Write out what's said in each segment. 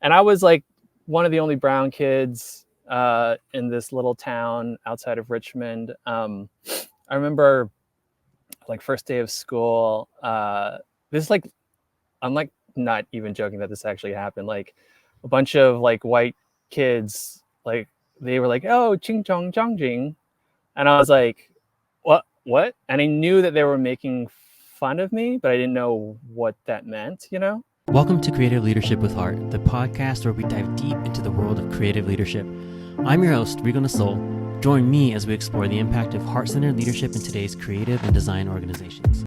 And I was like one of the only brown kids in this little town outside of Richmond. I remember like first day of school. This is like I'm like not even joking that this actually happened. Like a bunch of like white kids, like they were like, "Oh, ching chong chong jing," and I was like, what?" And I knew that they were making fun of me, but I didn't know what that meant. Welcome to Creative Leadership with Heart, the podcast where we dive deep into the world of creative leadership. I'm your host, Rigo Nasol. Join me as we explore the impact of heart-centered leadership in today's creative and design organizations.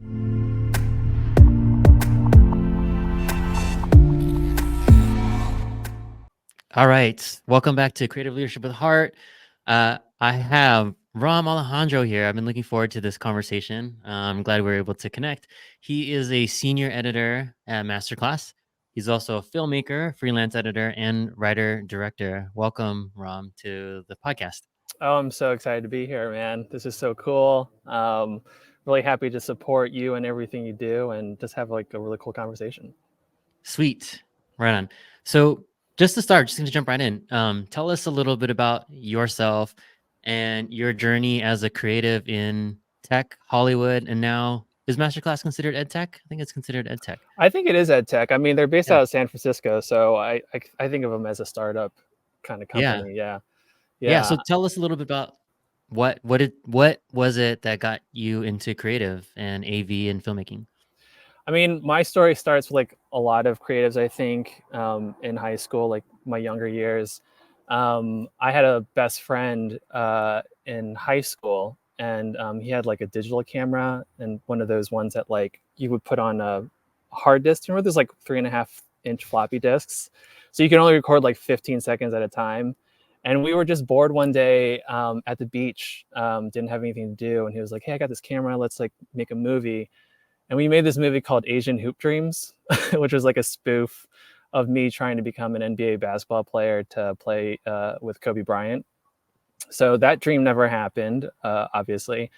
All right, welcome back to Creative Leadership with Heart. I have Rom Alejandro here. I've been looking forward to this conversation. I'm glad we were able to connect. He is a senior editor at Masterclass. He's also a filmmaker, freelance editor, and writer-director. Welcome, Rom, to the podcast. Oh, I'm so excited to be here, man. This is so cool. Really happy to support you and everything you do, and just have like a really cool conversation. Sweet. Right on. So just to start, just going to jump right in. Tell us a little bit about yourself and your journey as a creative in tech, Hollywood, and now is Masterclass considered ed tech? I think it's considered ed tech. I think it is ed tech. I mean, they're based Yeah. out of San Francisco, so I think of them as a startup kind of Yeah. company. Yeah. Yeah. Yeah. So tell us a little bit about what was it that got you into creative and AV and filmmaking? I mean, my story starts with like a lot of creatives, I think, in high school, like my younger years. I had a best friend in high school, and he had like a digital camera and one of those ones that like you would put on a hard disk. Remember, there's like 3.5-inch floppy disks. So you can only record like 15 seconds at a time. And we were just bored one day at the beach, didn't have anything to do. And he was like, "Hey, I got this camera. Let's like make a movie." And we made this movie called Asian Hoop Dreams, which was like a spoof of me trying to become an NBA basketball player to play with Kobe Bryant. So that dream never happened, obviously.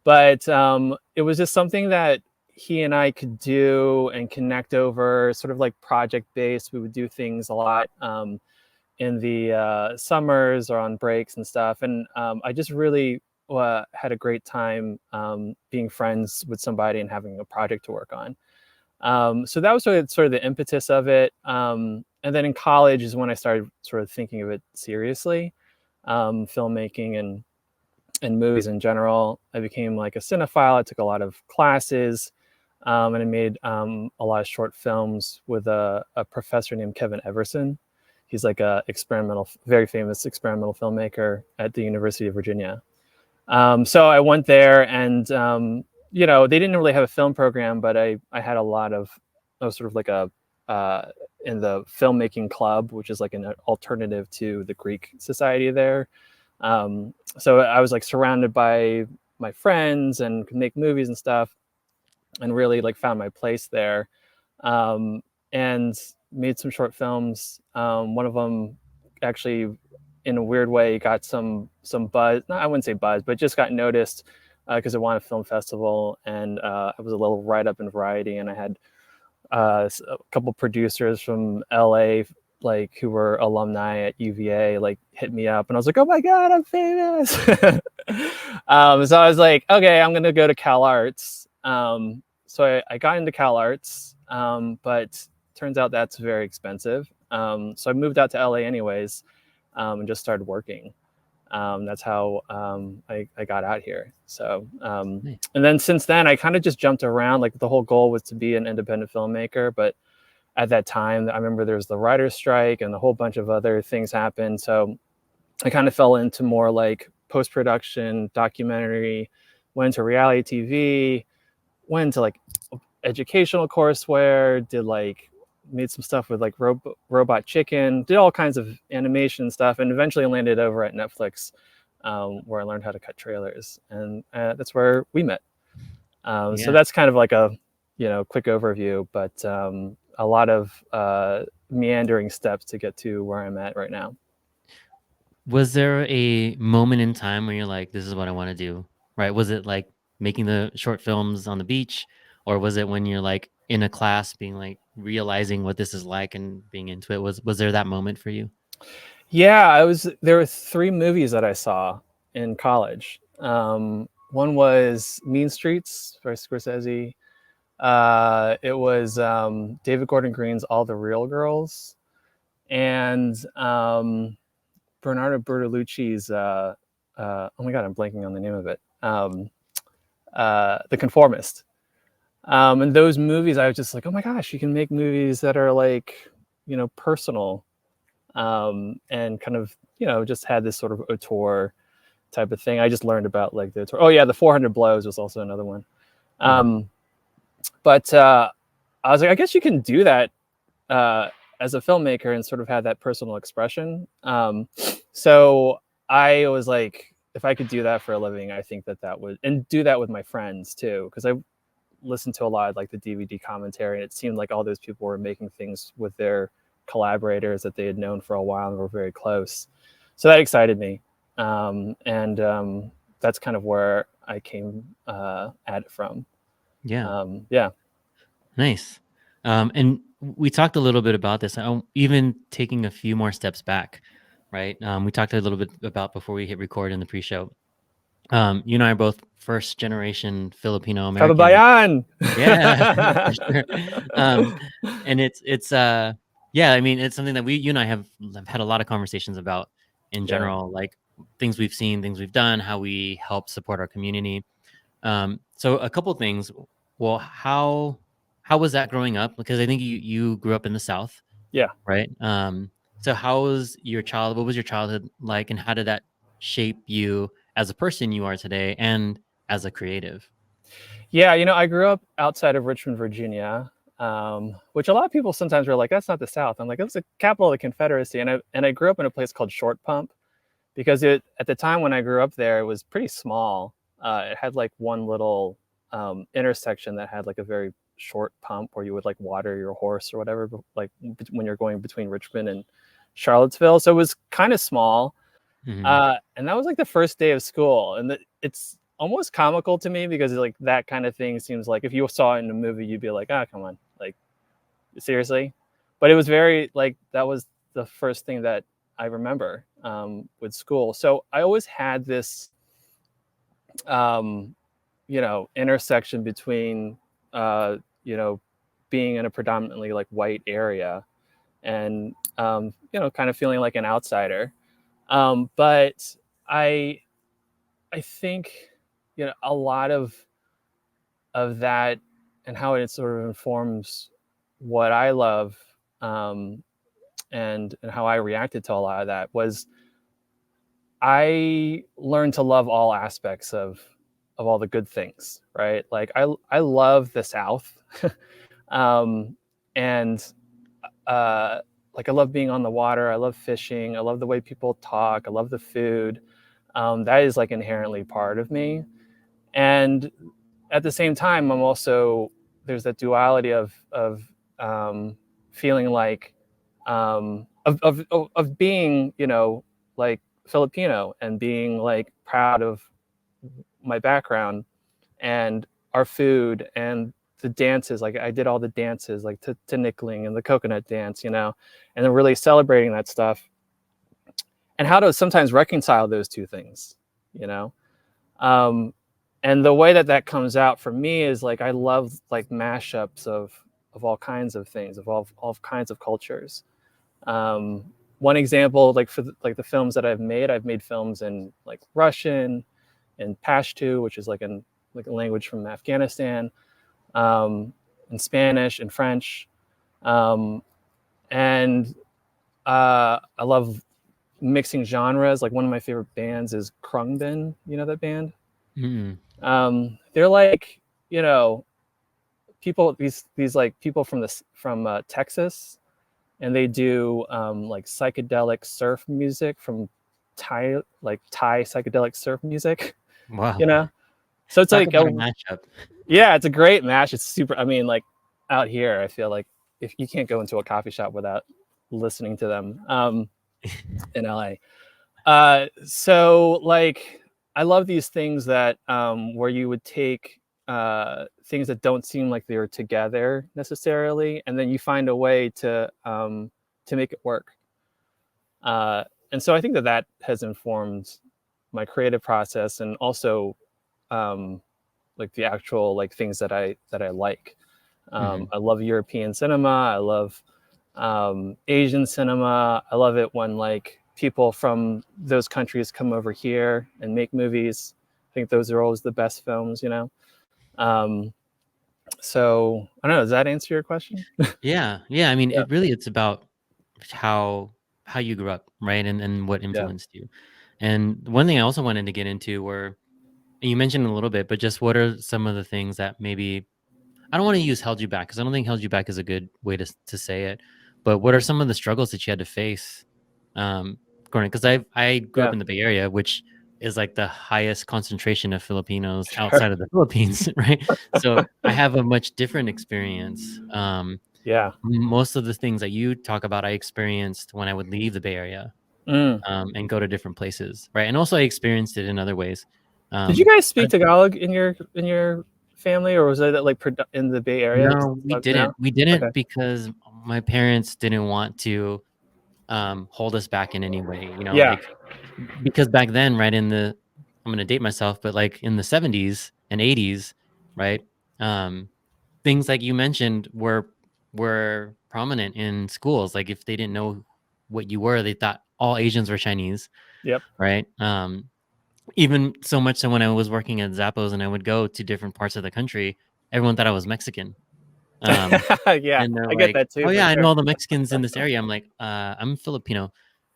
But it was just something that he and I could do and connect over, sort of like project based. We would do things a lot in the summers or on breaks and stuff. And I just really had a great time being friends with somebody and having a project to work on. So that was sort of the impetus of it. And then in college is when I started sort of thinking of it seriously, filmmaking and movies in general. I became like a cinephile. I took a lot of classes. And I made a lot of short films with a professor named Kevin Everson. He's like a very famous experimental filmmaker at the University of Virginia. So I went there, and they didn't really have a film program, but I had a lot of, I was sort of like a in the filmmaking club, which is like an alternative to the Greek society there. So I was like surrounded by my friends and could make movies and stuff, and really like found my place there, and made some short films. One of them actually, in a weird way, got some buzz. No, I wouldn't say buzz, but just got noticed because it won a film festival, and it was a little write up in Variety, and I had a couple producers from LA, like who were alumni at UVA, like hit me up, and I was like, "Oh my god, I'm famous!" So I was like, "Okay, I'm gonna go to Cal Arts." So I got into Cal Arts, but turns out that's very expensive. So I moved out to LA anyways, and just started working. That's how I got out here. So, Nice. and then since then, I kind of just jumped around. Like the whole goal was to be an independent filmmaker, but at that time, I remember there was the writer's strike and a whole bunch of other things happened. So I kind of fell into more like post-production, documentary, went to reality TV, went to like educational courseware, made some stuff with like Robot Chicken, did all kinds of animation stuff, and eventually landed over at Netflix, where I learned how to cut trailers, and that's where we met. So that's kind of like a quick overview, but a lot of meandering steps to get to where I'm at right now. Was there a moment in time where you're like, this is what I want to do? Right? Was it like making the short films on the beach? Or was it when you're like, in a class being like realizing what this is like and being into it? Was there that moment for you? Yeah, I was. There were three movies that I saw in college. One was Mean Streets by Scorsese. It was David Gordon Green's All the Real Girls, and Bernardo Bertolucci's. Oh my god, I'm blanking on the name of it. The Conformist. And those movies, I was just like, oh my gosh, you can make movies that are like, personal, and kind of, just had this sort of auteur type of thing. I just learned about like the auteur. Oh yeah, the 400 Blows was also another one. Mhm. But I was like, I guess you can do that uh, as a filmmaker and sort of have that personal expression. So I was like, if I could do that for a living, I think that would, and do that with my friends too, because I listened to a lot of like the DVD commentary, and it seemed like all those people were making things with their collaborators that they had known for a while and were very close. So that excited me, and that's kind of where I came at it from. Yeah. Yeah, Nice. And we talked a little bit about this. Even taking a few more steps back, right? We talked a little bit about before we hit record in the pre-show. You and I are both first generation Filipino American. Kababayan. Yeah, for sure. Um, and yeah, I mean, it's something that you and I have had a lot of conversations about in Yeah, general, like things we've seen, things we've done, how we help support our community. So a couple things. Well, how was that growing up? Because I think you grew up in the South, yeah. right? So how was your child? What was your childhood like, and how did that shape you as a person you are today and as a creative? Yeah, I grew up outside of Richmond, Virginia, which a lot of people sometimes were like, "That's not the South." I'm like, "It was the capital of the Confederacy," and I grew up in a place called Short Pump because it at the time when I grew up there, it was pretty small. It had like one little intersection that had like a very short pump where you would like water your horse or whatever, like when you're going between Richmond and Charlottesville. So it was kind of small. Hmm. And that was like the first day of school, and it's almost comical to me because like that kind of thing seems like if you saw it in a movie, you'd be like, "Ah, come on, like seriously." But it was very like that was the first thing that I remember with school. So I always had this, um, intersection between, uh, you know, being in a predominantly like white area and kind of feeling like an outsider. But I I think a lot of that and how it sort of informs what I love, um, and how I reacted to a lot of that was I learned to love all aspects of all the good things, right? Like I love the South, um, and uh, like I love being on the water. I love fishing. I love the way people talk. I love the food. That is like inherently part of me. And at the same time, I'm also there's that duality of feeling like of being like Filipino and being like proud of my background and our food and the dances. Like I did all the dances like to Nickling and the coconut dance, and then really celebrating that stuff and how to sometimes reconcile those two things, you know. Um, and the way that comes out for me is like I love like mashups of all kinds of things, of all kinds of cultures. One example, like for like the films that I've made films in like Russian and Pashto, which is like a language from Afghanistan, in Spanish and French, um, and I love mixing genres. Like one of my favorite bands is Krungbin. You know that band? Mm. They're like you know people these like people from Texas, and they do like psychedelic surf music from Thai psychedelic surf music. Wow. You know, so it's Talk like about a matchup. yeah, it's a great match. It's super. I mean, like out here, I feel like if you can't go into a coffee shop without listening to them in LA. So like I love these things that where you would take things that don't seem like they were together necessarily, and then you find a way to make it work. And so I think that that has informed my creative process, and also um, like the actual like things that I like. Hmm. I love European cinema. I love Asian cinema. I love it when like people from those countries come over here and make movies. I think those are always the best films, you know. Um, so I don't know. Does that answer your question? Yeah, yeah. I mean, Yeah, it's about how how you grew up, right, and what yeah, influenced you. And one thing I also wanted to get into were, and you mentioned a little bit, but just what are some of the things that maybe, I don't want to use held you back because I don't think held you back is a good way to say it. But what are some of the struggles that you had to face growing? Because I grew up yeah. in the Bay Area, which is like the highest concentration of Filipinos Sure. outside of the Philippines, right? So I have a much different experience. Yeah. Most of the things that you talk about, I experienced when I would leave the Bay Area Mm. and go to different places, right? And also I experienced it in other ways. Did you Um, guys I speak Tagalog in your family, or was it like in the Bay Area? No, we No. didn't. We Okay. didn't because my parents didn't want to hold us back in any way, Yeah. like because back then, right, I'm gonna date myself, but like in the 70s and 80s, right? Um, things like you mentioned were prominent in schools. Like if they didn't know what you were, they thought all Asians were Chinese, Yep. right? Even so much so when I was working at Zappos and I would go to different parts of the country, everyone thought I was Mexican. Um, Yeah, and they're I get like, that too "Oh, for yeah, I know sure. all the Mexicans in this area." I'm like, I'm Filipino."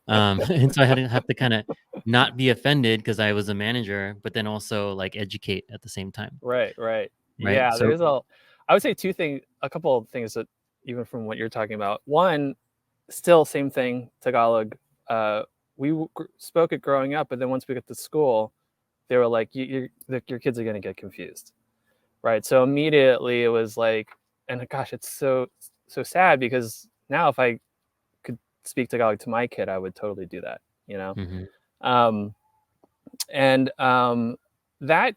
And so I had to have to kinda not be offended because I was a manager, but then also, like, educate at the same time, Right, right. right? Yeah, So I would say a couple of things that even from what you're talking about. One, still same thing, Tagalog. Uh, spoke it growing up, but then once we got to school, they were like, your kids are gonna get confused, right? So immediately it was like, and gosh, it's so sad because now if I could speak Tagalog to my kid, I would totally do that, you know. mhm, Um, and that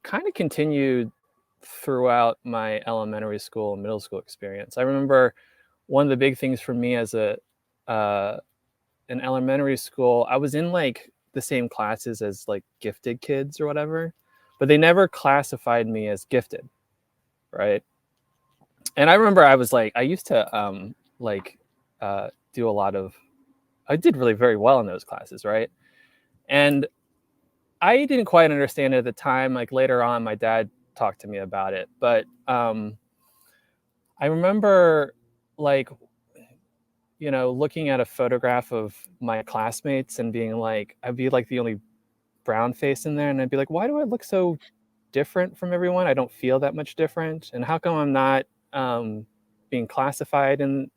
kind of continued throughout my elementary school and middle school experience. I remember one of the big things for me as a uh, in elementary school, I was in like the same classes as like gifted kids or whatever, but they never classified me as gifted, right? And I remember I was like, I used to like do a lot of, I did really very well in those classes, right? And I didn't quite understand it at the time. Like later on, my dad talked to me about it, but I remember like looking at a photograph of my classmates and being like, I'd be like the only brown face in there, and I'd be like, why do I look so different from everyone? I don't feel that much different, and how come I'm not being classified in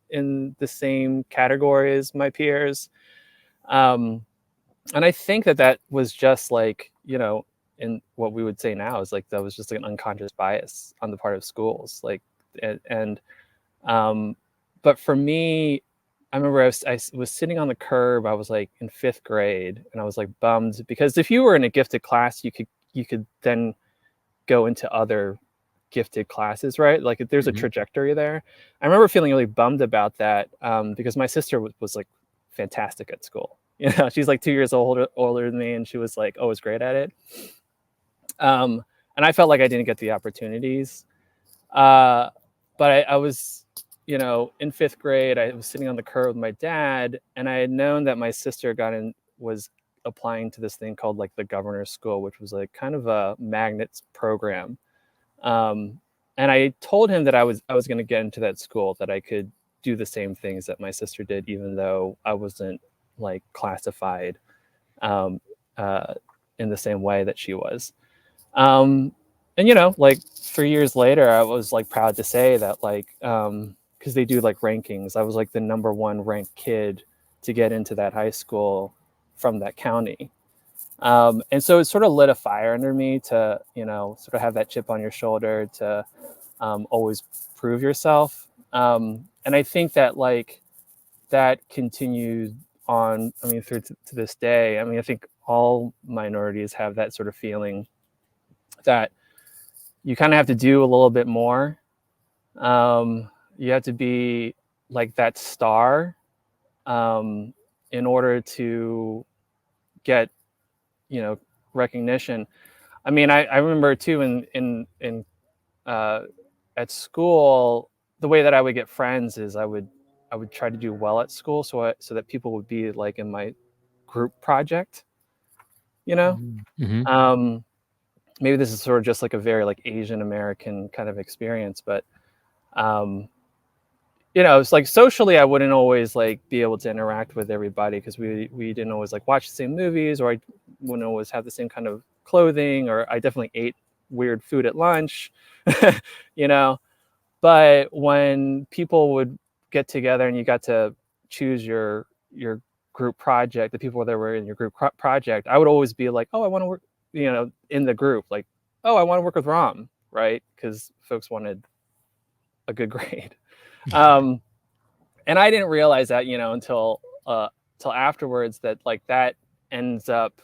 the same category as my peers? Um, and I think that that was just like in what we would say now is like that was just like an unconscious bias on the part of schools, like and um, but for me, I remember I was sitting on the curb. I was like in fifth grade, and I was like bummed because if you were in a gifted class, you could then go into other gifted classes, right? Like there's a mhm, trajectory there. I remember feeling really bummed about that because my sister was like fantastic at school. She's like 2 years older than me, and she was like always great at it. Um, and I felt like I didn't get the opportunities. Uh, but I was, in fifth grade, I was sitting on the curb with my dad, and I had known that my sister was applying to this thing called like the governor's school, which was like kind of a magnets program. Um, and I told him that I was going to get into that school, that I could do the same things that my sister did, even though I wasn't like classified um, uh, in the same way that she was. Um, and like 3 years later, I was like proud to say that like because they do like rankings, I was like the number one ranked kid to get into that high school from that county. And so it sort of lit a fire under me to sort of have that chip on your shoulder to always prove yourself. And I think that like that continued on. I mean, through to this day. I mean, I think all minorities have that sort of feeling that you kind of have to do a little bit more. You have to be like that star um, in order to get, you know, recognition. I mean, I remember too in uh, at school, the way that I would get friends is I would try to do well at school, so that people would be like in my group project, you know. Mm-hmm. Um, Maybe this is sort of just like a very like Asian American kind of experience, but um, you know, it's like socially, I wouldn't always like be able to interact with everybody because we didn't always like watch the same movies, or I wouldn't always have the same kind of clothing, or I definitely ate weird food at lunch, you know. But when people would get together and you got to choose your group project, the people that were in your group project, I would always be like, oh, I want to work, you know, in the group, like, oh, I want to work with Rom, right? Because folks wanted a good grade. Um, and I didn't realize that, you know, until afterwards, that like that ends up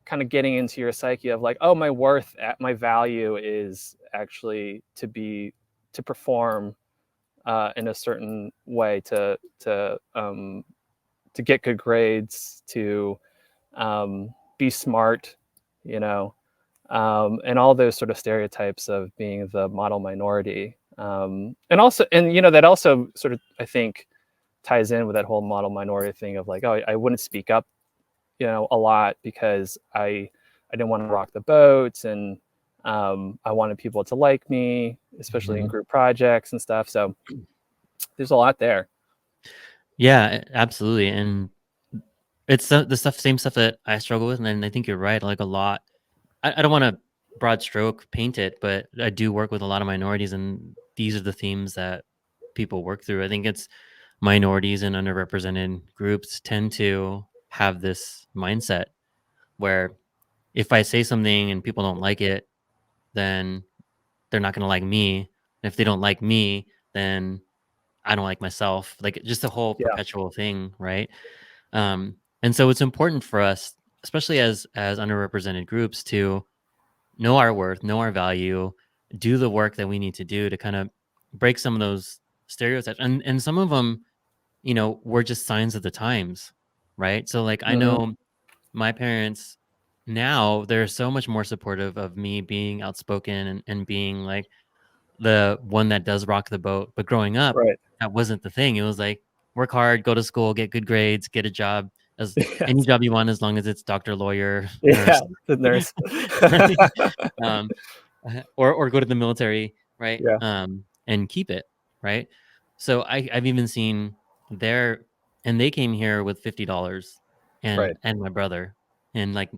kind of getting into your psyche of like, oh, my worth, my value is actually to perform in a certain way, to get good grades, to be smart, you know, and all those sort of stereotypes of being the model minority, and also, and you know, that also sort of, I think, ties in with that whole model minority thing of like, oh, I wouldn't speak up, you know, a lot because I didn't want to rock the boat, and I wanted people to like me, especially in Mm-hmm. group projects and stuff. So there's a lot there. Yeah, absolutely. And it's the stuff, same stuff that I struggle with. And then I think you're right. Like a lot, I don't want to broad stroke paint it, but I do work with a lot of minorities, and these are the themes that people work through. I think it's minorities and underrepresented groups tend to have this mindset where if I say something and people don't like it, then they're not going to like me. And if they don't like me, then I don't like myself. Like just the whole Yeah. perpetual thing, right? And so it's important for us, especially as underrepresented groups, to know our worth, know our value, do the work that we need to do to kind of break some of those stereotypes. And some of them, were just signs of the times, right? So like I Hmm. know my parents now, they're so much more supportive of me being outspoken and being like the one that does rock the boat. But growing up, Right. that wasn't the thing. It was like work hard, go to school, get good grades, get a job, as any Yes. job you want, as long as it's doctor, lawyer, Yeah. nurse, The nurse. right? um, or go to the military, right? Yeah. And keep it, right? So I've even seen their and they came here with $50 Right. and my brother and like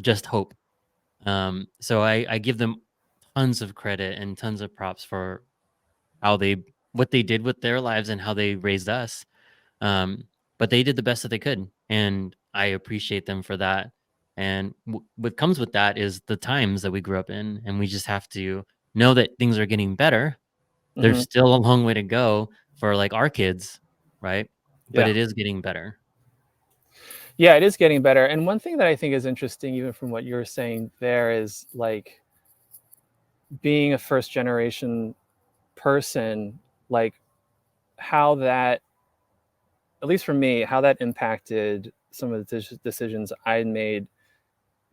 just hope. So I give them tons of credit and tons of props for how they what they did with their lives and how they raised us. But they did the best that they could, and I appreciate them for that. And what comes with that is the times that we grew up in, and we just have to know that things are getting better. There's Hmm. still a long way to go for like our kids, right? But Yeah. it is getting better. Yeah, it is getting better. And one thing that I think is interesting, even from what you were saying there, is like being a first generation person, like how that, at least for me, how that impacted some of the decisions I made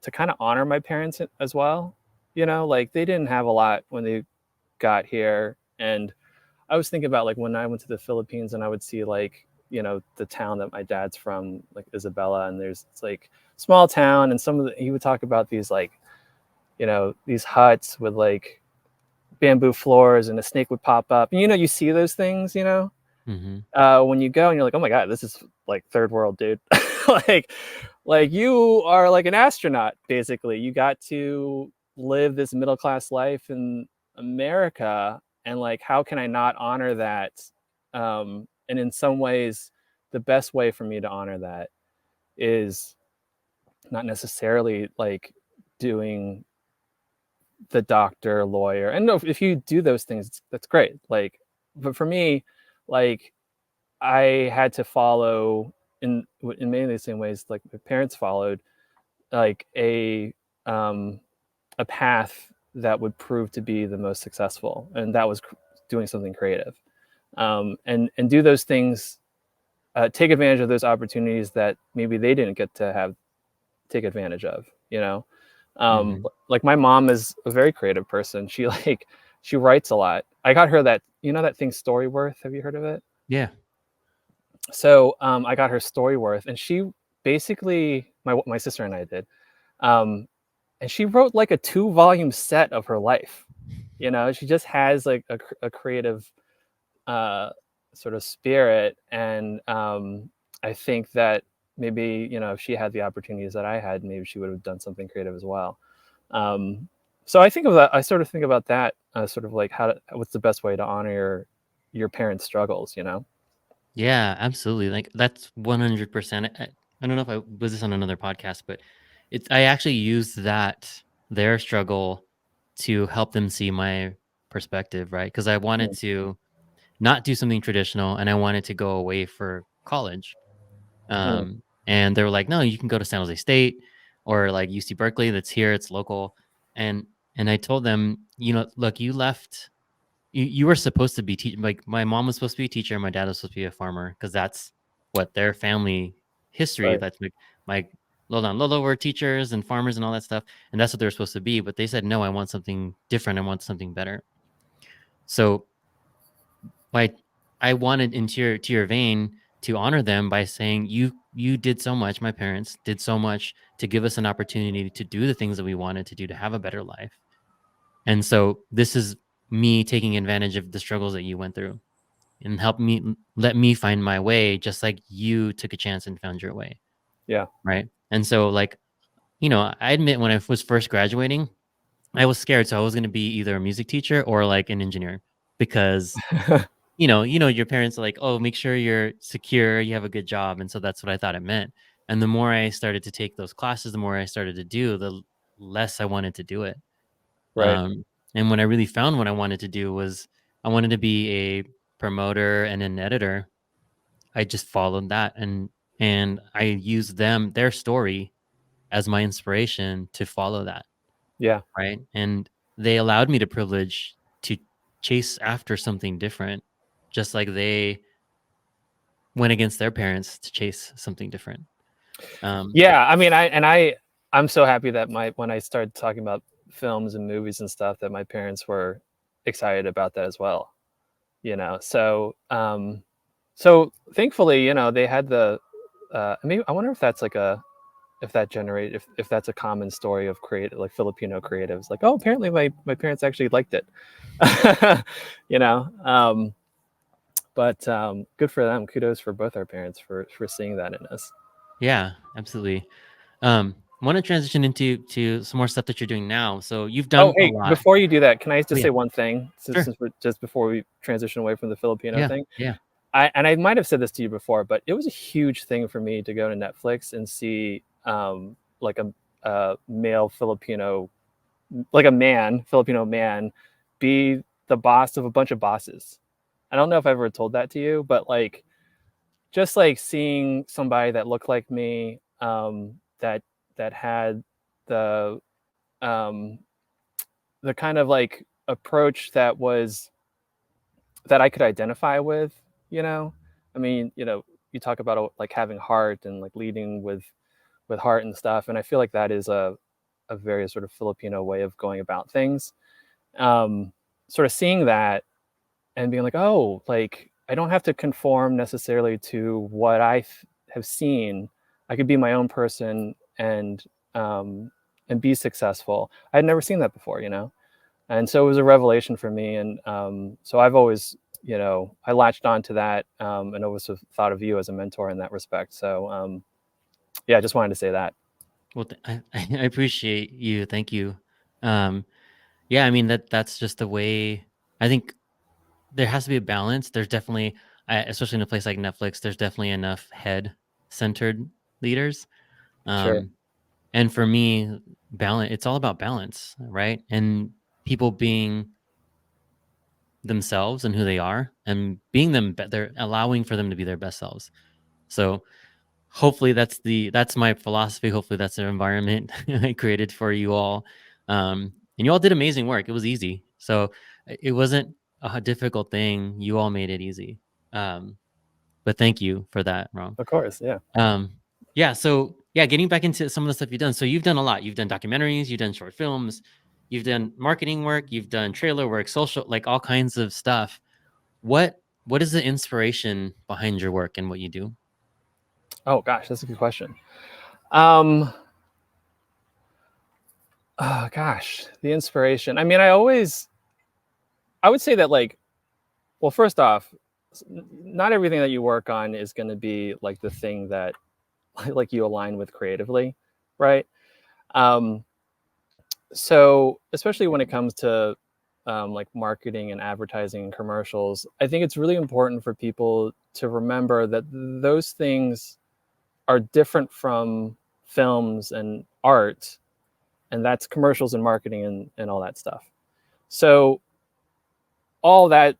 to kind of honor my parents as well. You know, like they didn't have a lot when they got here. And I was thinking about like when I went to the Philippines and I would see like, you know, the town that my dad's from, like Isabela, and it's like small town, and he would talk about these like, you know, these huts with like bamboo floors, and a snake would pop up. And you know, you see those things, you know, Hmm. when you go and you're like, oh my god, this is like third world, dude. like like you are like an astronaut basically. You got to live this middle class life in America, and like how can I not honor that? And in some ways, the best way for me to honor that is not necessarily like doing the doctor, lawyer. And no, if you do those things, that's great. Like, but for me, like I had to follow in many of the same ways like my parents followed, like um, a path that would prove to be the most successful, and that was doing something creative, and do those things, take advantage of those opportunities that maybe they didn't get to have take advantage of. You know, Hmm. like my mom is a very creative person. She like she writes a lot. I got her that, you know, that thing Storyworth. Have you heard of it? Yeah. So I got her Storyworth, and she basically my sister and I did, um, and she wrote like a 2 volume set of her life. You know, she just has like a creative uh, sort of spirit, and I think that maybe, you know, if she had the opportunities that I had, maybe she would have done something creative as well. Um, so I think of that. I sort of think about that, sort of like what's the best way to honor your parents' struggles. You know. Yeah, absolutely. Like that's 100%. I don't know if I was this on another podcast, but I actually used their struggle to help them see my perspective, right? Because I wanted Mm, to not do something traditional and I wanted to go away for college. mm, And they were like, "No, you can go to San Jose State or like UC Berkeley, that's here, it's local." And I told them, "Look, you were supposed to be teaching. Like my mom was supposed to be a teacher, my dad was supposed to be a farmer because that's what their family history. right. That's like my Lola and Lolo were teachers and farmers and all that stuff, and that's what they're supposed to be. But they said no, I want something different. I want something better. So like I wanted to your vein to honor them by saying you did so much. My parents did so much to give us an opportunity to do the things that we wanted to do to have a better life. And so this is me taking advantage of the struggles that you went through and let me find my way just like you took a chance and found your way, Yeah. right? And so like, I admit when I was first graduating, I was scared, so I was going to be either a music teacher or like an engineer because your parents are like, "Oh, make sure you're secure, you have a good job." And so that's what I thought it meant. And the more I started to take those classes, the more I started to do, the less I wanted to do it. Right. Um, and when I really found what I wanted to do was I wanted to be a promoter and an editor. I just followed that and I used their story as my inspiration to follow that, Yeah. right? And they allowed me the privilege to chase after something different, just like they went against their parents to chase something different. Um, Yeah. I mean, I'm so happy that when I started talking about films and movies and stuff, that my parents were excited about that as well. You know, so thankfully, you know, they had the. Maybe I wonder if that's like a if that generate if that's a common story of creative, like Filipino creatives, like, oh, apparently my parents actually liked it. You know, but good for them. Kudos for both our parents for seeing that in us. yeah, absolutely. I want to transition into some more stuff that you're doing now. So you've Oh, done a hey, lot. before you do that, can I Oh just yeah, say one thing, sure. since we're just before we transition away from the Filipino Yeah, thing? yeah. I might have said this to you before, but it was a huge thing for me to go to Netflix and see like a male Filipino, like a man, Filipino man, be the boss of a bunch of bosses. I don't know if I ever told that to you, but like just like seeing somebody that looked like me, that had the um, the kind of like approach that I could identify with, you know. I mean, you know, you talk about like having heart and like leading with heart and stuff, and I feel like that is a very sort of Filipino way of going about things. Um, Sort of seeing that and being like, oh, like I don't have to conform necessarily to what have seen. I could be my own person um, and be successful. I had never seen that before, you know, and so it was a revelation for me. And so I've always, you know, I latched on to that, and always have thought of you as a mentor in that respect. So yeah, I just wanted to say that. Well, I appreciate you. Thank you. Um, yeah, I mean that's just the way. I think there has to be a balance. There's definitely, especially in a place like Netflix, there's definitely enough head centered leaders. Sure. Um, and for me, balance. It's all about balance, right? And people being themselves and who they are, and being them. They're allowing for them to be their best selves. So hopefully that's my philosophy. Hopefully that's an environment I created for you all. and you all did amazing work. It was easy. So it wasn't a difficult thing. You all made it easy. Um, but thank you for that, Rom. Of course, yeah. Um, yeah. So yeah, getting back into some of the stuff you've done. So you've done a lot. You've done documentaries. You've done short films. You've done marketing work. You've done trailer work, social, like all kinds of stuff. What is the inspiration behind your work and what you do? Oh gosh, that's a good question. Um, oh gosh, the inspiration. I mean, I would say that like, well, first off, not everything that you work on is going to be like the thing that like you align with creatively, right? Um, so especially when it comes to like marketing and advertising and commercials, I think it's really important for people to remember that those things are different from films and art, and that's commercials and marketing and all that stuff. So all that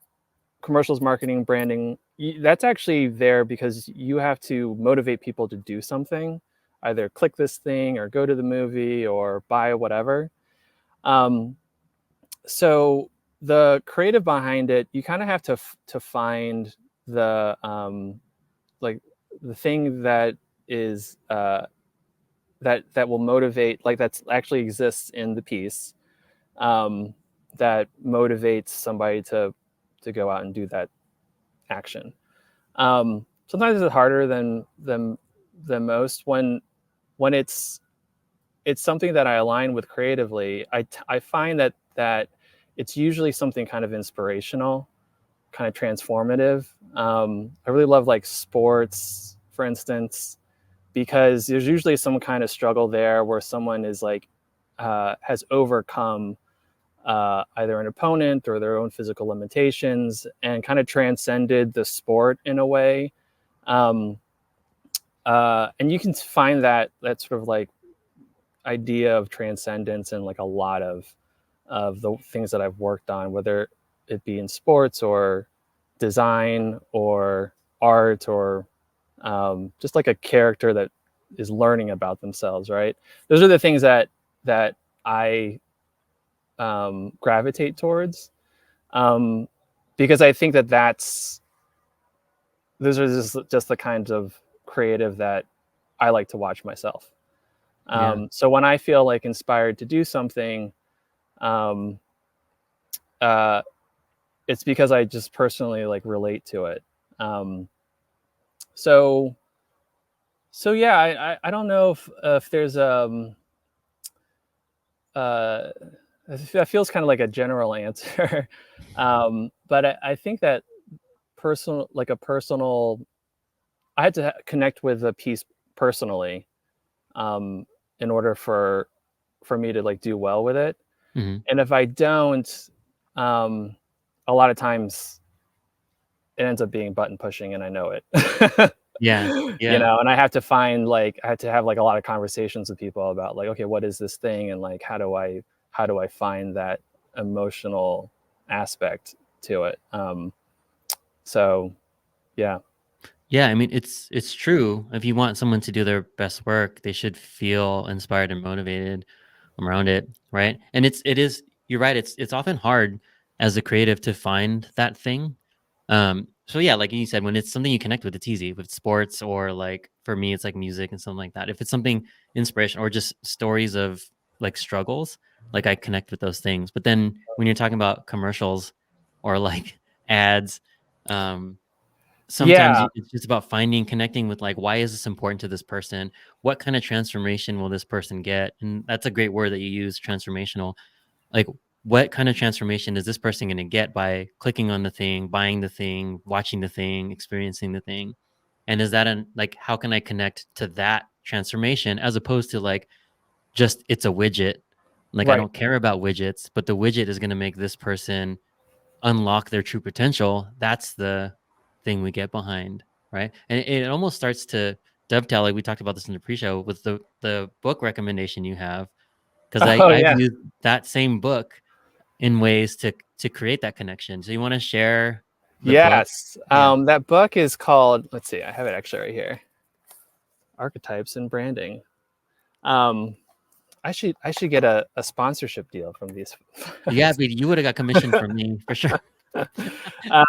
commercials, marketing, branding, that's actually there because you have to motivate people to do something, either click this thing or go to the movie or buy whatever. Um, so the creative behind it, you kind of have to find the like the thing that is that will motivate, like that's actually exists in the piece, um, that motivates somebody to go out and do that action. Sometimes it's harder than most when it's something that I align with creatively. I find that it's usually something kind of inspirational, kind of transformative. I really love like sports, for instance, because there's usually some kind of struggle there where someone is like has overcome either an opponent or their own physical limitations and kind of transcended the sport in a way. Um, and you can find that sort of like idea of transcendence in like a lot of the things that I've worked on, whether it be in sports or design or art or just like a character that is learning about themselves. Right. Those are the things that I gravitate towards, um, because I think that those are just the kinds of creative that I like to watch myself. Yeah. So when I feel like inspired to do something, um, uh, it's because I just personally like relate to it. Um, so so yeah, I don't know if there's uh, that feels kind of like a general answer, but I think that personal like a personal I had to connect with a piece personally, um, in order for me to like do well with it. Hmm. And if I don't, um, a lot of times it ends up being button pushing, and I know it. Yeah. You Yeah. know, and I have to find like I had to have like a lot of conversations with people about like, okay, what is this thing, and like how do I find that emotional aspect to it? So yeah, Yeah, I mean, it's true. If you want someone to do their best work, they should feel inspired and motivated around it, right? And it is you're right. It's often hard as a creative to find that thing. So yeah, like you said, when it's something you connect with, it's easy with sports or like for me, it's like music and something like that. If it's something inspiration or just stories of like struggles, like I connect with those things. But then when you're talking about commercials or like ads, um, sometimes yeah, it's just about finding connecting with like why is this important to this person, what kind of transformation will this person get, and that's a great word that you use, transformational. Like what kind of transformation is this person going to get by clicking on the thing, buying the thing, watching the thing, experiencing the thing, and is that an like how can I connect to that transformation as opposed to like just it's a widget, like I right. don't care about widgets but the widget is going to make this person unlock their true potential. That's the thing we get behind, right? And it almost starts to dovetail, like we talked about this in the pre-show, with the book recommendation you have, because Oh I've yeah. used that same book in ways to create that connection. So you want to share the book? Yes. Yeah. That book is called, let's see, I have it actually right here. Archetypes and Branding. Um, I should get a sponsorship deal from these Yeah, folks. but you would have got commission from me for sure.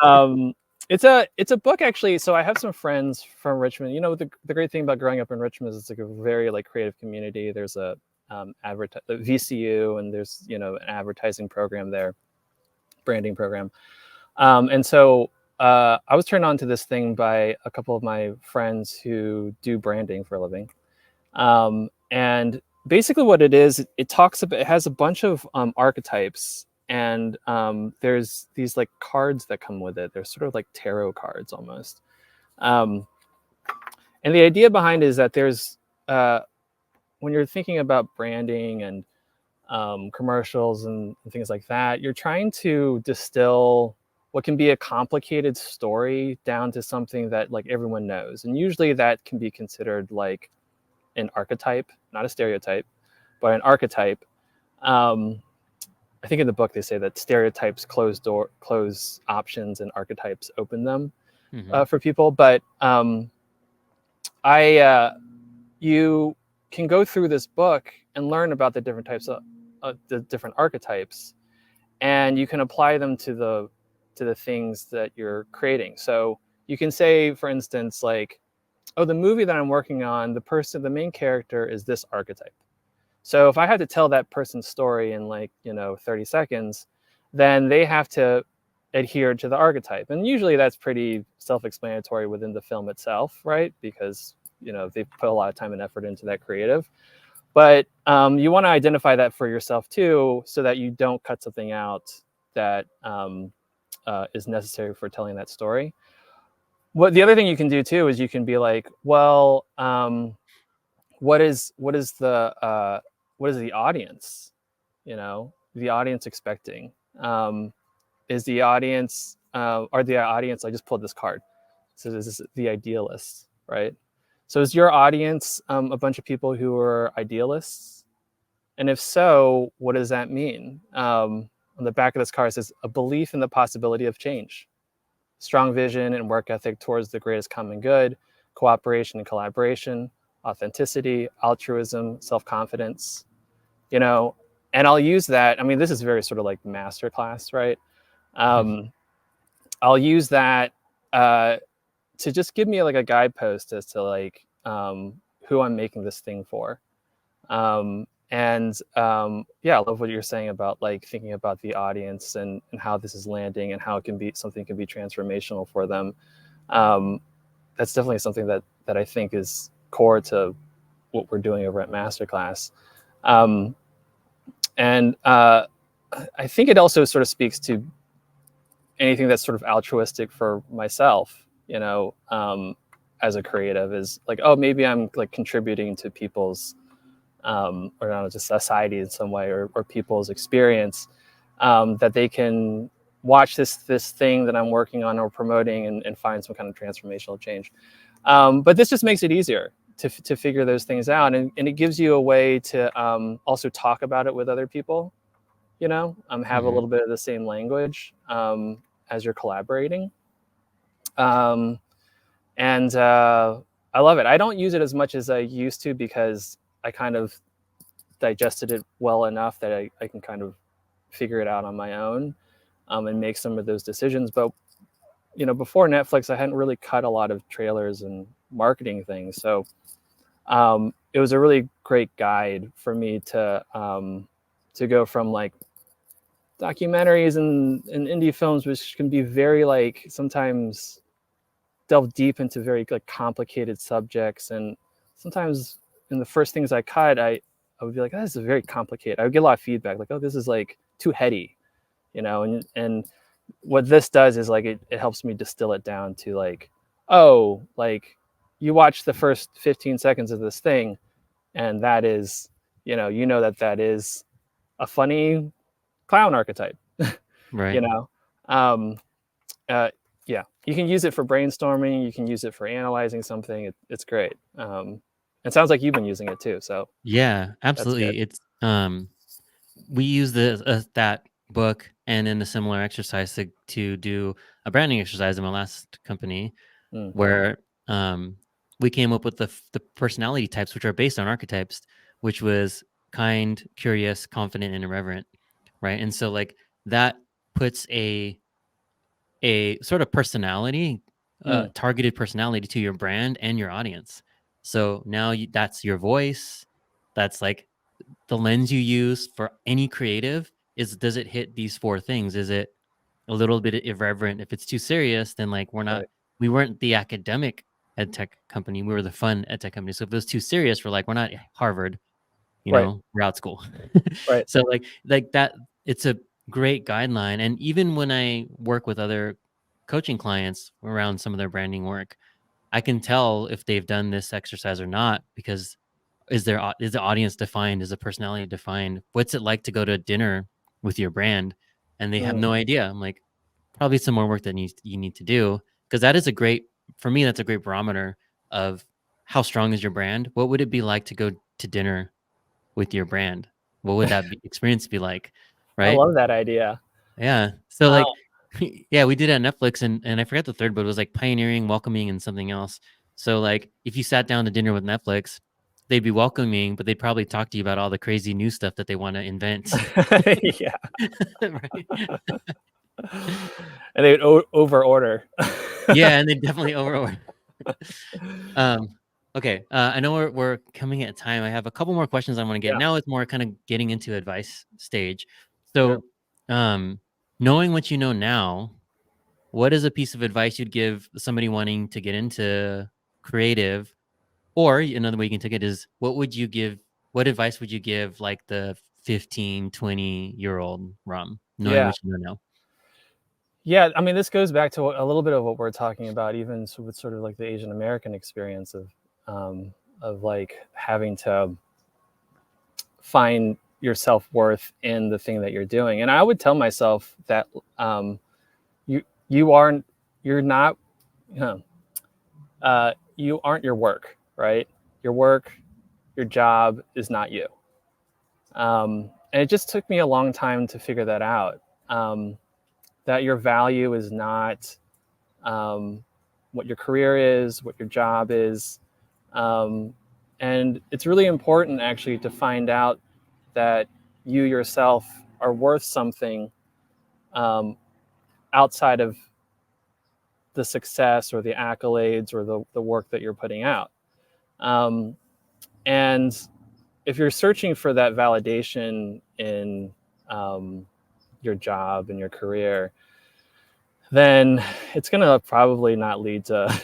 um, it's a book actually. So I have some friends from Richmond. You know, the great thing about growing up in Richmond is it's like a very like creative community. There's a VCU, and there's an advertising program there, branding program. And so I was turned on to this thing by a couple of my friends who do branding for a living. And basically, what it is, it has a bunch of archetypes, and there's these like cards that come with it. They're sort of like tarot cards almost. Um, and the idea behind it is that there's when you're thinking about branding and commercials and things like that, you're trying to distill what can be a complicated story down to something that like everyone knows. And usually that can be considered like an archetype, not a stereotype, but an archetype. Um, I think in the book they say that stereotypes close options, and archetypes open them Hmm. for people. But I you can go through this book and learn about the different types of the different archetypes, and you can apply them to the things that you're creating. So you can say, for instance, like, oh, the movie that I'm working on, the main character is this archetype. So if I had to tell that person's story in like 30 seconds, then they have to adhere to the archetype, and usually that's pretty self-explanatory within the film itself, right? Because they've put a lot of time and effort into that creative. But you want to identify that for yourself too, so that you don't cut something out that is necessary for telling that story. What the other thing you can do too is you can be like, well, what is the audience, the audience expecting? Is the audience are the audience? I just pulled this card. So this is the idealists, right? So is your audience a bunch of people who are idealists? And if so, what does that mean? On the back of this card it says a belief in the possibility of change, strong vision and work ethic towards the greatest common good, cooperation and collaboration, authenticity, altruism, self-confidence, you know, and I'll use that. I mean, this is very sort of like masterclass, right? Um, I'll use that to just give me like a guidepost as to like who I'm making this thing for. Yeah, I love what you're saying about like thinking about the audience and how this is landing and how it can be something can be transformational for them. Um, that's definitely something that I think is core to what we're doing over at Masterclass. Um, and I think it also sort of speaks to anything that's sort of altruistic for myself, as a creative is like, oh, maybe I'm like contributing to people's or not just society in some way, or people's experience, that they can watch this thing that I'm working on or promoting and find some kind of transformational change. But this just makes it easier to figure those things out, and it gives you a way to also talk about it with other people. Have a Hmm. little bit of the same language as you're collaborating, um, and I love it. I don't use it as much as I used to because I kind of digested it well enough that I can kind of figure it out on my own, and make some of those decisions. But before Netflix, I hadn't really cut a lot of trailers and marketing things, so it was a really great guide for me to go from like documentaries and indie films, which can be very like sometimes delve deep into very like complicated subjects, and sometimes in the first things I cut, I would be like, oh, this is very complicated. I would get a lot of feedback like, oh, this is like too heady, and what this does is like it helps me distill it down to like, oh, like you watch the first 15 seconds of this thing, and that is, that is a funny clown archetype, Right. you know. Um, uh, yeah, you can use it for brainstorming. You can use it for analyzing something. It's great. It sounds like you've been using it too, so Yeah, that's good. absolutely. It's we use the that book and then a similar exercise to do a branding exercise in my last company Mm, where we came up with the personality types which are based on archetypes, which was kind, curious, confident, and irreverent, right? And so like that puts a sort of personality, Mm, targeted personality to your brand and your audience. So now that's your voice. That's like the lens you use for any creative is, does it hit these four things? Is it a little bit irreverent? If it's too serious, then like right. we weren't the academic ed tech company. We were the fun ed tech company. So if it was too serious, we're like, we're not Harvard, Right. we're out school. Right. So like that, it's a great guideline. And even when I work with other coaching clients around some of their branding work, I can tell if they've done this exercise or not, because is the audience defined? Is the personality defined? What's it like to go to dinner with your brand? And they have Mm, no idea. I'm like, probably some more work that you need to do, because that is a great, for me, that's a great barometer of how strong is your brand. What would it be like to go to dinner with your brand? What would that experience be like? I Right? love that idea. Yeah. So Uh, like, yeah, we did it on Netflix, and I forgot the third, but it was like pioneering, welcoming, and something else. So like, if you sat down to dinner with Netflix, they'd be welcoming, but they'd probably talk to you about all the crazy new stuff that they want to invent. yeah. Right? And they would over order. Yeah, and they definitely over. Um, okay, I know we're coming at time. I have a couple more questions I want to get. Yeah. Now it's more kind of getting into advice stage. Sure. So, um, knowing what you know now, what is a piece of advice you'd give somebody wanting to get into creative? Or another way you can take it is, what advice would you give like the 15, 20-year-old Rum, knowing Yeah. what you know now? Yeah. I mean, this goes back to a little bit of what we're talking about, even with sort of like the Asian American experience of like having to find your self worth in the thing that you're doing. And I would tell myself that you aren't, you're not, you aren't your work, right? Your work, your job is not you. And it just took me a long time to figure that out. That your value is not um, what your career is, what your job is. Um, and it's really important actually to find out that you yourself are worth something um, outside of the success or the accolades or the work that you're putting out. Um, and if you're searching for that validation in um, your job and your career, then it's going to probably not lead to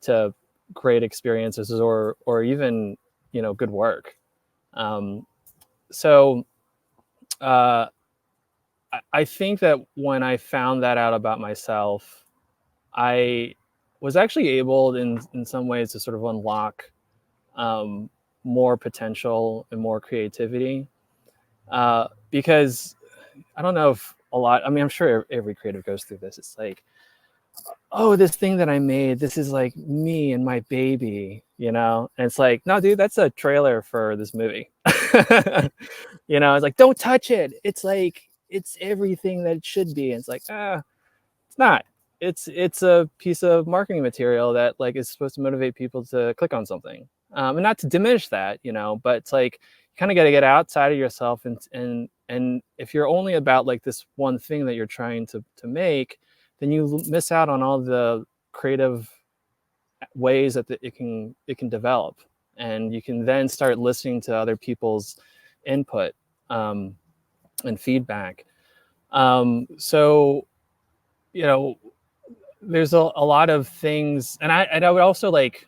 to great experiences or even good work. Um, so uh, I think that when I found that out about myself, I was actually able in some ways to sort of unlock um, more potential and more creativity because I don't know if a lot. I mean, I'm sure every creative goes through this. It's like, oh, this thing that I made, this is like me and my baby, And it's like, no, dude, that's a trailer for this movie. It's like, don't touch it. It's like it's everything that it should be. And it's like, it's not. It's a piece of marketing material that like is supposed to motivate people to click on something. And not to diminish that, but it's like you kind of got to get outside of yourself and if you're only about like this one thing that you're trying to make, then you miss out on all the creative ways that it can develop, and you can then start listening to other people's input um, and feedback. So you know, there's a lot of things, and I would also like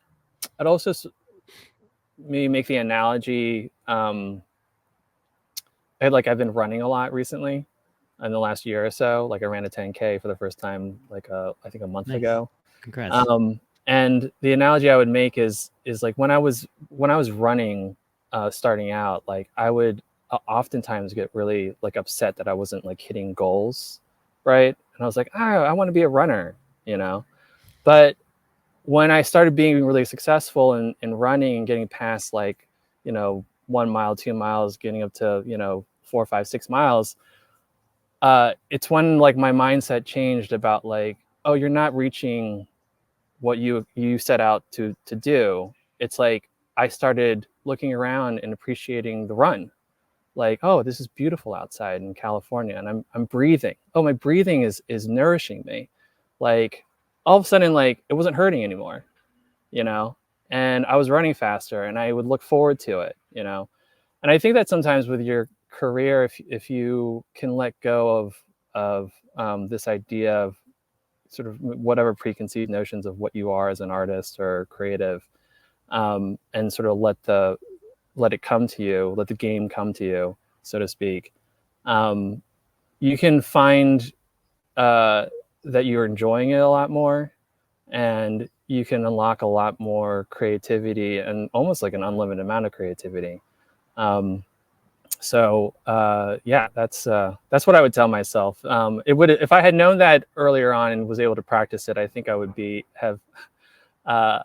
I'd also maybe make the analogy. I've been running a lot recently in the last year or so. Like I ran a 10K for the first time, like I think a month Nice. ago. Congrats. And the analogy I would make is like when I was running, starting out, like I would oftentimes get really like upset that I wasn't like hitting goals, right? And I was like, I want to be a runner, you know. But when I started being really successful in running and getting past like 1 mile, 2 miles, getting up to 4, 5, 6 miles, it's when like my mindset changed about like, oh, you're not reaching what you set out to do. It's like I started looking around and appreciating the run, like, oh, this is beautiful outside in California, and I'm breathing. Oh, my breathing is nourishing me. Like all of a sudden, like it wasn't hurting anymore, you know, and I was running faster, and I would look forward to it, you know. And I think that sometimes with your career, if you can let go of this idea of sort of whatever preconceived notions of what you are as an artist or creative, and sort of let it come to you, let the game come to you, so to speak. Um, you can find uh, that you're enjoying it a lot more, and you can unlock a lot more creativity and almost like an unlimited amount of creativity. Um, yeah, that's what I would tell myself. It would, if I had known that earlier on and was able to practice it, I think I would be have uh,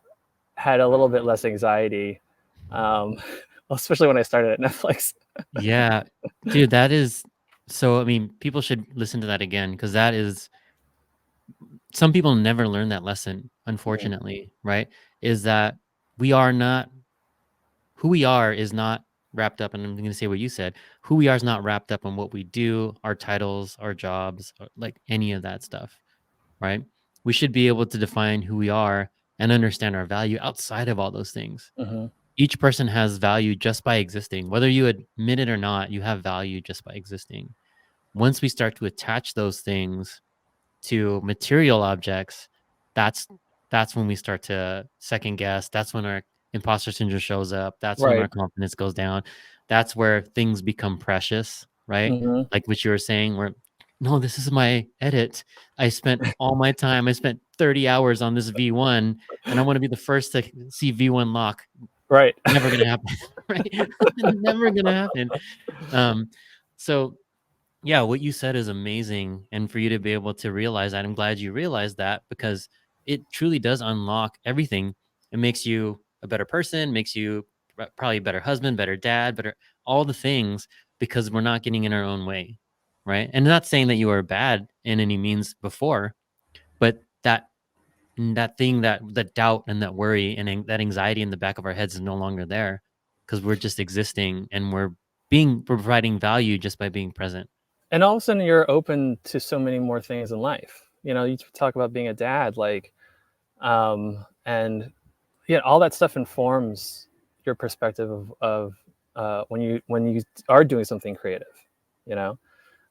had a little bit less anxiety, um, especially when I started at Netflix. Yeah, dude, that is so. I mean, people should listen to that again because that is some people never learn that lesson, Mm, unfortunately, right? Is that we are not who we are is not wrapped up, and I'm going to say what you said. Who we are is not wrapped up in what we do, our titles, our jobs, or like any of that stuff, right? We should be able to define who we are and understand our value outside of all those things. mm-hmm. Each person has value just by existing. Whether you admit it or not, you have value just by existing. Once we start to attach those things to material objects, that's that's when we start to second guess. That's when our imposter syndrome shows up. That's when our Right. confidence goes down. That's where things become precious, right? Mm-hmm. Like what you were saying, where no, this is my edit. I spent all my time. I spent 30 hours on this V1, and I want to be the first to see V1 lock. Right. Never gonna happen, right? Never gonna happen. Um, so yeah, what you said is amazing, and for you to be able to realize that, I'm glad you realized that because it truly does unlock everything. It makes you a better person, makes you probably a better husband, better dad, better all the things because we're not getting in our own way, right? And not saying that you are bad in any means before, but that thing that doubt and that worry and that anxiety in the back of our heads is no longer there because we're just existing and we're providing value just by being present. And all of a sudden, you're open to so many more things in life. You know, you talk about being a dad, like, and yeah, all that stuff informs your perspective when you are doing something creative. You know,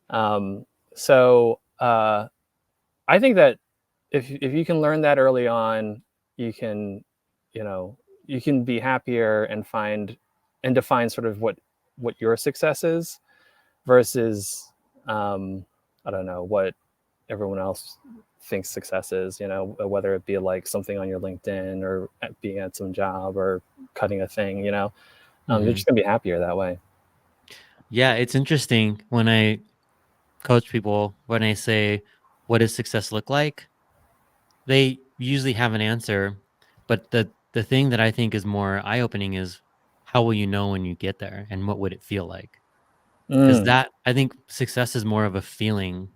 um, so I think that if you can learn that early on, you can, you know, you can be happier and find and define sort of what your success is versus I don't know what everyone else thinks success is. You know, whether it be like something on your LinkedIn or being at some job or cutting a thing. You know, you're Mhm. just gonna be happier that way. Yeah, it's interesting when I coach people, when I say, "What does success look like?" They usually have an answer, but the thing that I think is more eye-opening is how will you know when you get there and what would it feel like? Because Mm, that I think success is more of a feeling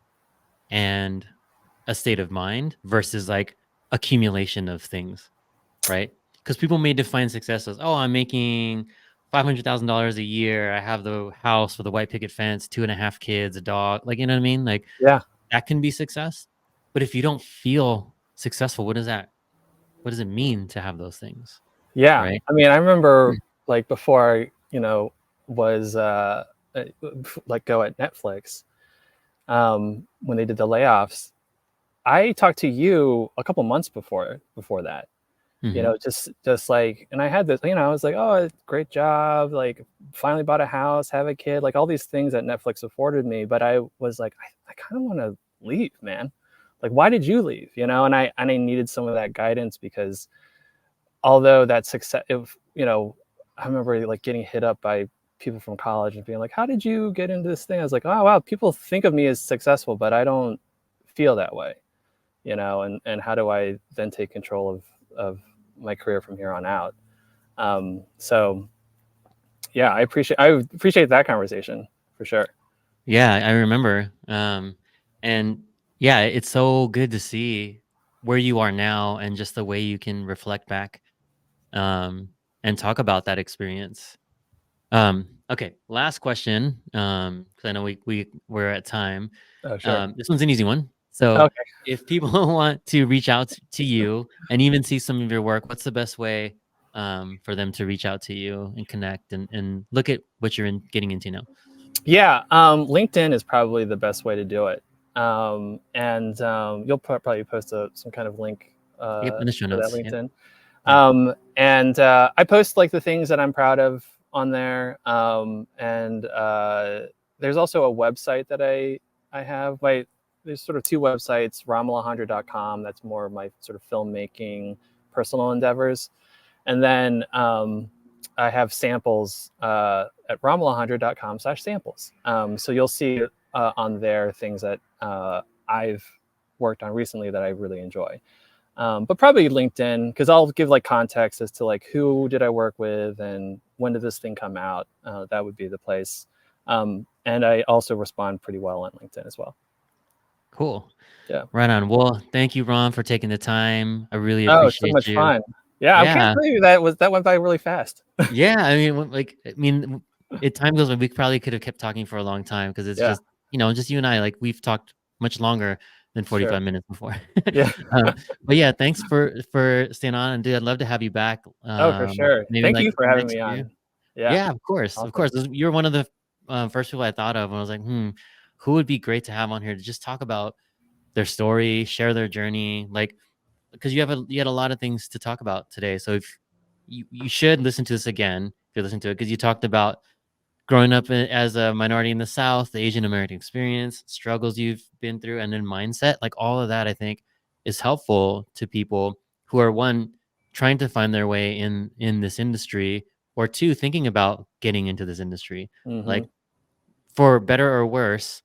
and a state of mind versus like accumulation of things. Right? Because people may define success as, oh, I'm making $500,000 a year. I have the house with a white picket fence, 2.5 kids, a dog. Like, you know what I mean? Like yeah, that can be success. But if you don't feel successful, what does it mean to have those things? yeah. Right? I mean, I Mm. remember like before I, was let go at Netflix, when they did the layoffs. I talked to you a couple months before that. You Mhm. know, just like, and I had this, I was like, oh, great job, like finally bought a house, have a kid, like all these things that Netflix afforded me. But I was like, I kind of want to leave, man. Like, why did you leave? And I needed some of that guidance because although that success, if I remember like getting hit up by people from college and being like, how did you get into this thing? I was like, oh wow, people think of me as successful, but I don't feel that way. And how do I then take control of my career from here on out? So yeah, I appreciate that conversation for sure. Yeah, I remember. And yeah, it's so good to see where you are now and just the way you can reflect back um, and talk about that experience. Okay, last question. 'Cause I know we're at time. Oh, sure. This one's an easy one. So Okay. if people want to reach out to you and even see some of your work, what's the best way for them to reach out to you and connect and look at what you're getting into now? Yeah, LinkedIn is probably the best way to do it. And you'll probably post some kind of link Yep, in the show for that notes. Yep. LinkedIn. Yeah. And I post like the things that I'm proud of on there. And there's also a website that I have. There's sort of two websites, romalejandro.com. That's more of my sort of filmmaking personal endeavors. And then I have samples at romalejandro.com/samples. So you'll see on there things that I've worked on recently that I really enjoy. But probably LinkedIn, because I'll give like context as to like who did I work with and when did this thing come out. That would be the place. And I also respond pretty well on LinkedIn as well. Cool. Yeah. Right on. Well, thank you, Ron, for taking the time. I really Oh, so appreciate much you. fun. Yeah, I can't Yeah. believe that went by really fast. Yeah. Time goes by. We probably could have kept talking for a long time because it's Yeah, just, just you and I, like we've talked much longer than sure. 45 minutes before. Yeah. But yeah, thanks for staying on. And dude, I'd love to have you back. Oh, for sure. Maybe Thank like you for having next me year. on. Yeah, Yeah, of course. Of awesome. course. You're one of the first people I thought of when I was like, who would be great to have on here to just talk about their story, share their journey, like because you had a lot of things to talk about today. So if you should listen to this again, if you listen to it, because you talked about growing up as a minority in the South, the Asian American experience, struggles you've been through, and then mindset, like all of that, I think is helpful to people who are one trying to find their way in this industry, or two thinking about getting into this industry. Hmm. Like for better or worse,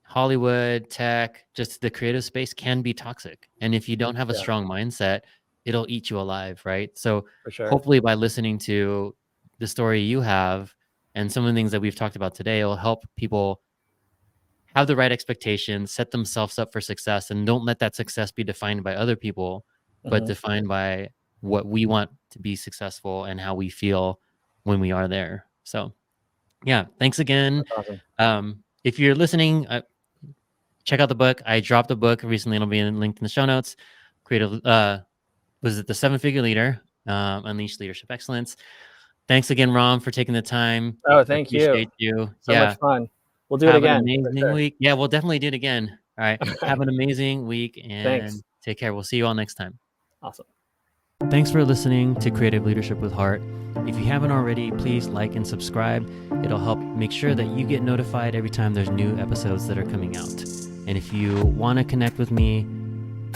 Hollywood, tech, just the creative space can be toxic. And if you don't have a Yeah, strong mindset, it'll eat you alive, right? So for sure. hopefully by listening to the story you have and some of the things that we've talked about today, it'll help people have the right expectations, set themselves up for success, and don't let that success be defined by other people, but Hmm. defined by what we want to be successful and how we feel when we are there. So yeah, thanks again. That's awesome. If you're listening, check out the book. I dropped a book recently. It'll be linked in the show notes. Creative, was it The 7-Figure Leader? Unleash Leadership Excellence. Thanks again, Rom, for taking the time. Oh, I thank you. appreciate you. So much Yeah. fun. We'll do it Have an again for amazing sure. week. Yeah, we'll definitely do it again. All right. Have an amazing week and Thanks. take care. We'll see you all next time. Awesome. Thanks for listening to Creative Leadership with Heart. If you haven't already, please like and subscribe. It'll help make sure that you get notified every time there's new episodes that are coming out. And if you want to connect with me,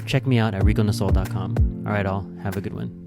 check me out at riconasol.com. All right, all. Have a good one.